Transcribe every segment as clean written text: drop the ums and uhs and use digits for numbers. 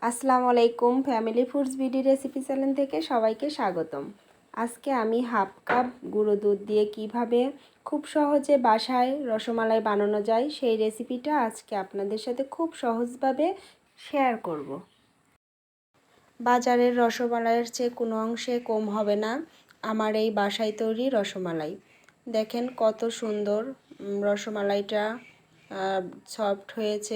আসসালামু আলাইকুম, family foods BD recipe channel থেকে সবাইকে স্বাগতম। আজকে আমি হাফ কাপ গুঁড়ো দুধ দিয়ে কিভাবে খুব সহজে বাসায় রসমালাই বানানো যায় সেই রেসিপিটা আজকে আপনাদের সাথে খুব সহজভাবে শেয়ার করব। বাজারের রসমালাইয়ের চেয়ে কোনো অংশে কম হবে না আমার এই বাসায় তৈরি রসমালাই। দেখেন কত সুন্দর রসমালাইটা সফট হয়েছে,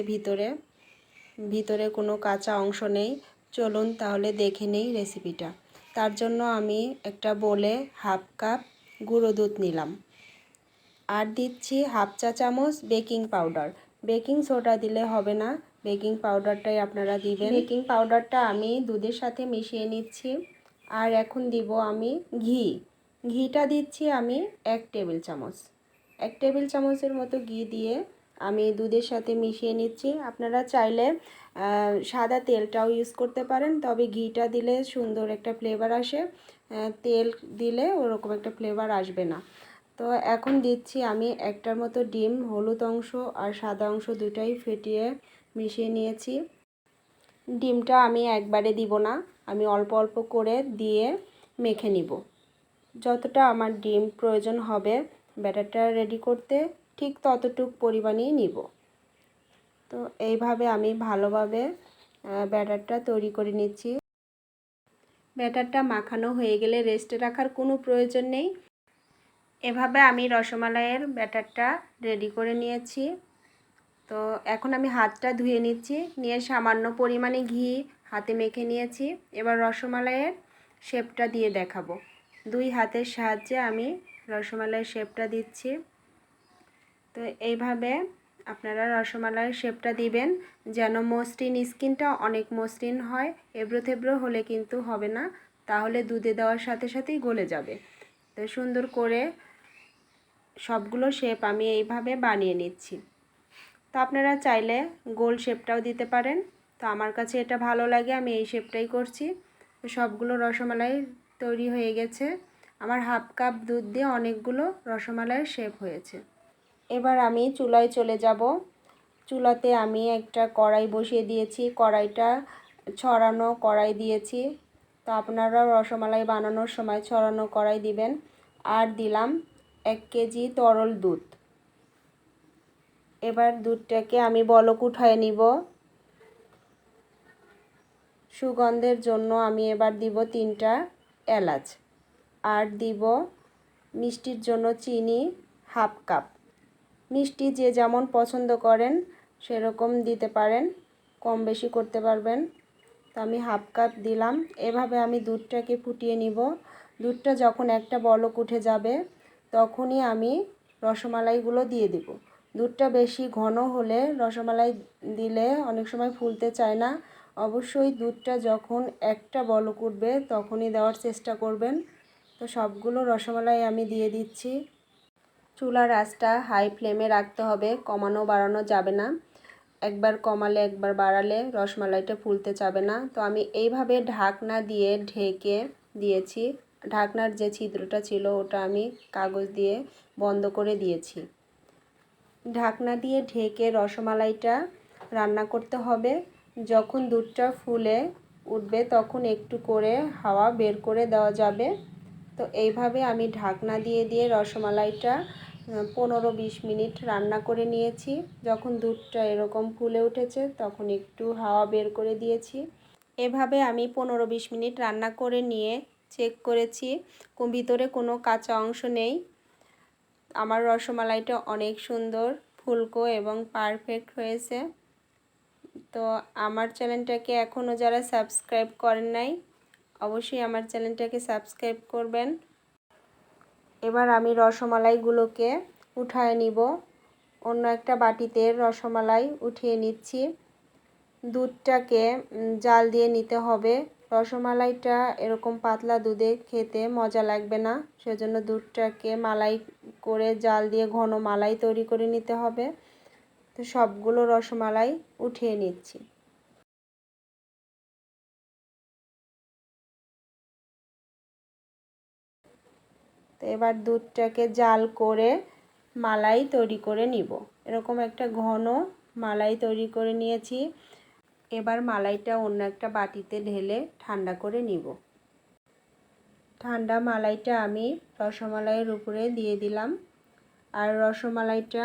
ভিতরে কোনো কাঁচা অংশ নেই। চলুন তাহলে দেখে নেই রেসিপিটা। তার জন্য আমি একটা বোলে হাফ কাপ গুঁড়ো দুধ নিলাম, আর দিচ্ছি হাফ চা চামচ বেকিং পাউডার। বেকিং সোডা দিলে হবে না, বেকিং পাউডারটাই আপনারা দিবেন। বেকিং পাউডারটা আমি দুধের সাথে মিশিয়ে নিচ্ছি। আর এখন দিব আমি ঘিটা দিচ্ছি আমি 1 টেবিল চামচ। 1 টেবিল চামচের মতো ঘি দিয়ে আমি দুধের সাথে মিশিয়ে নিচ্ছি। আপনারা চাইলে সাদা তেলটাও ইউজ করতে পারেন, তবে ঘিটা দিলে সুন্দর একটা ফ্লেভার আসে, তেল দিলে ওরকম একটা ফ্লেভার আসবে না। তো এখন দিচ্ছি আমি একটার মতো ডিম, হলুদ অংশ আর সাদা অংশ দুটাই ফেটিয়ে মিশিয়ে নিয়েছি। ডিমটা আমি একবারে দিব না, আমি অল্প অল্প করে দিয়ে মেখে নিব। যতটা আমার ডিম প্রয়োজন হবে ব্যাটারটা রেডি করতে, ঠিক ততটুকু পরিমাণেই নিব। তো এইভাবে আমি ভালোভাবে ব্যাটারটা তৈরি করে নিচ্ছি। ব্যাটারটা মাখানো হয়ে গেলে রেস্টে রাখার কোনো প্রয়োজন নেই। এভাবে আমি রসমালাইয়ের ব্যাটারটা রেডি করে নিয়েছি। তো এখন আমি হাতটা ধুয়ে নিচ্ছি, নিয়ে সামান্য পরিমাণে ঘি হাতে মেখে নিয়েছি। এবার রসমালাইয়ের শেপটা দিয়ে দেখাবো। 2 হাতের সাহায্যে আমি রসমালাইয়ের শেপটা দিচ্ছি। তো এইভাবে আপনারা রসমালাইয়ের শেপটা দিবেন যেন মসৃণ, স্কিনটা অনেক মসৃণ হয়। এবড়ো থেবড়ো হলে কিন্তু হবে না, তাহলে দুধে দেওয়ার সাথে সাথেই গলে যাবে। তো সুন্দর করে সবগুলো শেপ আমি এইভাবে বানিয়ে নিচ্ছি। তো আপনারা চাইলে গোল শেপটাও দিতে পারেন। তো আমার কাছে এটা ভালো লাগে, আমি এই শেপটাই করছি। তো সবগুলো রসমালাই তৈরি হয়ে গেছে। আমার হাফ কাপ দুধ দিয়ে অনেকগুলো রসমালাইয়ের শেপ হয়েছে। এবার আমি চুলায় চলে যাব। চুলাতে আমি একটা কড়াই বসিয়ে দিয়েছি, কড়াইটা ছড়ানো কড়াই দিয়েছি। তো আপনারা রসমালাই বানানোর সময় ছড়ানো কড়াই দিবেন। আর দিলাম 1 কেজি তরল দুধ। এবার দুধটাকে আমি বলক উঠায় নিব। সুগন্ধের জন্য আমি এবার দিব 3টা এলাচ, আর দিব মিষ্টির জন্য চিনি হাফ কাপ। মিষ্টি যে যেমন পছন্দ করেন সেরকম দিতে পারেন, কম বেশি করতে পারবেন। তো আমি হাফ কাপ দিলাম। এভাবে আমি দুধটাকে ফুটিয়ে নিব। দুধটা যখন একটা বলক উঠে যাবে তখনই আমি রসমালাইগুলো দিয়ে দিব। দুধটা বেশি ঘন হলে রসমালাই দিলে অনেক সময় ফুলতে চায় না। অবশ্যই দুধটা যখন একটা বলক উঠবে তখনই দেওয়ার চেষ্টা করবেন। তো সবগুলো রসমালাই আমি দিয়ে দিচ্ছি। চুলার আঁচটা হাই ফ্লেমে রাখতে হবে, কমানো বাড়ানো যাবে না। একবার কমালে একবার বাড়ালে রসমালাইটা ফুলতে যাবে না। তো আমি এইভাবে ঢাকনা দিয়ে ঢেকে দিয়েছি। ঢাকনার যে ছিদ্রটা ছিল ওটা আমি কাগজ দিয়ে বন্ধ করে দিয়েছি। ঢাকনা দিয়ে ঢেকে রসমালাইটা রান্না করতে হবে। যখন দুধটা ফুলে উঠবে তখন একটু করে হাওয়া বের করে দেওয়া যাবে। তো এইভাবে আমি ঢাকনা দিয়ে দিয়ে রসমালাইটা 15-20 মিনিট রান্না করে নিয়েছি। যখন দুধটা এরকম ফুলে উঠেছে তখন একটু হাওয়া বের করে দিয়েছি। এভাবে আমি 15-20 মিনিট রান্না করে নিয়ে চেক করেছি ভিতরে কোনো কাঁচা অংশ নেই। আমার রসমালাইটা অনেক সুন্দর ফুলকো এবং পারফেক্ট হয়েছে। তো আমার চ্যানেলটাকে এখনও যারা সাবস্ক্রাইব করেন নাই অবশ্যই আমার চ্যানেলটাকে সাবস্ক্রাইব করবেন। এবার আমি রসমালাইগুলোকে উঠায় নিব। অন্য একটা বাটিতে রসমালাই উঠিয়ে নিচ্ছি। দুধটাকে জাল দিয়ে নিতে হবে। রসমালাইটা এরকম পাতলা দুধে খেতে মজা লাগবে না, সেজন্য দুধটাকে মালাই করে জাল দিয়ে ঘন মালাই তৈরি করে নিতে হবে। তো সবগুলো রসমালাই উঠিয়ে নিচ্ছি। তো এবার দুধটাকে জাল করে মালাই তৈরি করে নিব। এরকম একটা ঘন মালাই তৈরি করে নিয়েছি। এবার মালাইটা অন্য একটা বাটিতে ঢেলে ঠান্ডা করে নিব। ঠান্ডা মালাইটা আমি রসমালাইয়ের উপরে দিয়ে দিলাম। আর রসমালাইটা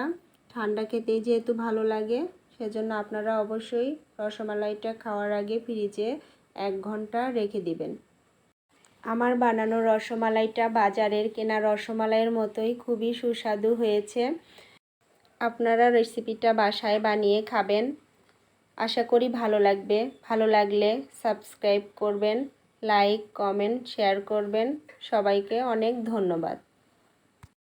ঠান্ডা খেতে যেহেতু ভালো লাগে, সেজন্য আপনারা অবশ্যই রসমালাইটা খাওয়ার আগে ফ্রিজে 1 ঘন্টা রেখে দিবেন। আমার বানানো রসমালাইটা বাজারের কেনা রসমালাইয়ের মতোই খুবই সুস্বাদু হয়েছে। আপনারা রেসিপিটা বাসায় বানিয়ে খাবেন, আশা করি ভালো লাগবে। ভালো লাগলে সাবস্ক্রাইব করবেন, লাইক, কমেন্ট, শেয়ার করবেন। সবাইকে অনেক ধন্যবাদ।